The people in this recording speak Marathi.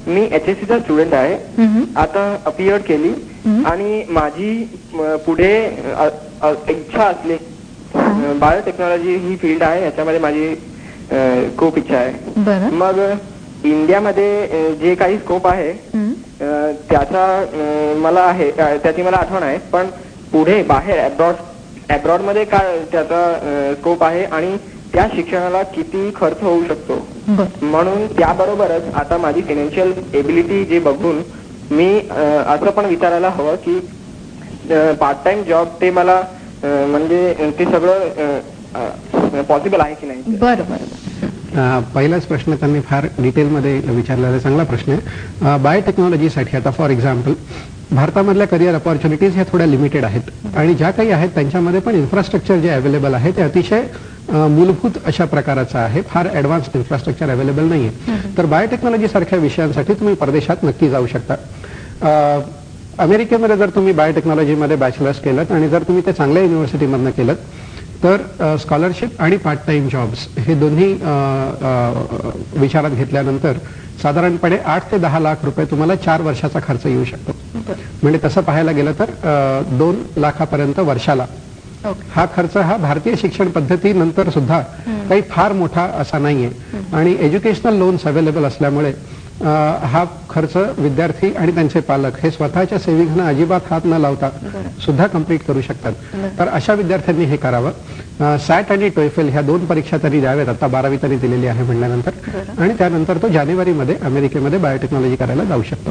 मी HSC चा स्टुडंट आहे. आता अपीअर्ड केली आणि माझी पुढे इच्छा असली बायोटेक्नॉलॉजी ही फील्ड आहे, याच्यामध्ये माझी खूप इच्छा आहे. मग इंडियामध्ये जे काही स्कोप आहे त्याचा मला आहे, त्याची मला आठवण आहे, पण पुढे बाहेर अब्रॉड मध्ये काय त्याचा स्कोप आहे आणि त्या शिक्षणाला किती खर्च होऊ शकतो. म्हणून त्याबरोबरच आता माझी फायनान्शियल एबिलिटी जे बघून मी असं पण विचारायला हवं की पार्ट टाइम जॉब ते मला म्हणजे ते सगळं पॉसिबल आहे की नाही. बरोबर. पहिलाच प्रश्न त्यांनी फार डिटेलमध्ये विचारलेला चांगला प्रश्न आहे. बायोटेक्नॉलॉजीसाठी आता फॉर एक्झाम्पल भारतामधल्या करिअर अपॉर्च्युनिटीज ह्या थोड्या लिमिटेड आहेत आणि ज्या काही आहेत त्यांच्यामध्ये पण इन्फ्रास्ट्रक्चर जे अवेलेबल आहे ते अतिशय मूलभूत अशा प्रकारचं आहे, फार ॲडव्हान्स्ड इन्फ्रास्ट्रक्चर अवेलेबल नाही आहे. तर बायोटेक्नॉलॉजी सारख्या विषयांसाठी तुम्ही परदेशात नक्की जाऊ शकता. अमेरिकेमध्ये जर तुम्ही बायोटेक्नॉलॉजीमध्ये बॅचलर्स केलं आणि जर तुम्ही ते चांगल्या युनिव्हर्सिटीमधनं केलं तर स्कॉलरशिप आणि पार्ट टाइम जॉब्स हे दोन्ही विचारात घेतल्यानंतर साधारणपणे 8 ते 10 लाख रुपये तुम्हाला 4 वर्षाचा खर्च येऊ शकतो. म्हणजे तसं पाहायला गेलं तर 2 लाखापर्यंत वर्षाला हा खर्च हा भारतीय शिक्षण पद्धतीनंतर सुद्धा काही फार मोठा असा नाहीये आणि एज्युकेशनल लोन्स अवेलेबल असल्यामुळे हा खर्च विद्यार्थी आणि त्यांचे पालक हे स्वतःच्या सेव्हिंगना अजिबात हात न लावता सुद्धा कंप्लीट करू शकतात. तर अशा विद्यार्थ्यांनी हे करावं. सॅट आणि टोएफल ह्या 2 परीक्षा त्यांनी द्याव्यात. आता 12वी त्यांनी दिलेली आहे म्हणल्यानंतर आणि त्यानंतर तो जानेवारीमध्ये अमेरिकेमध्ये बायोटेक्नॉलॉजी करायला जाऊ शकतो.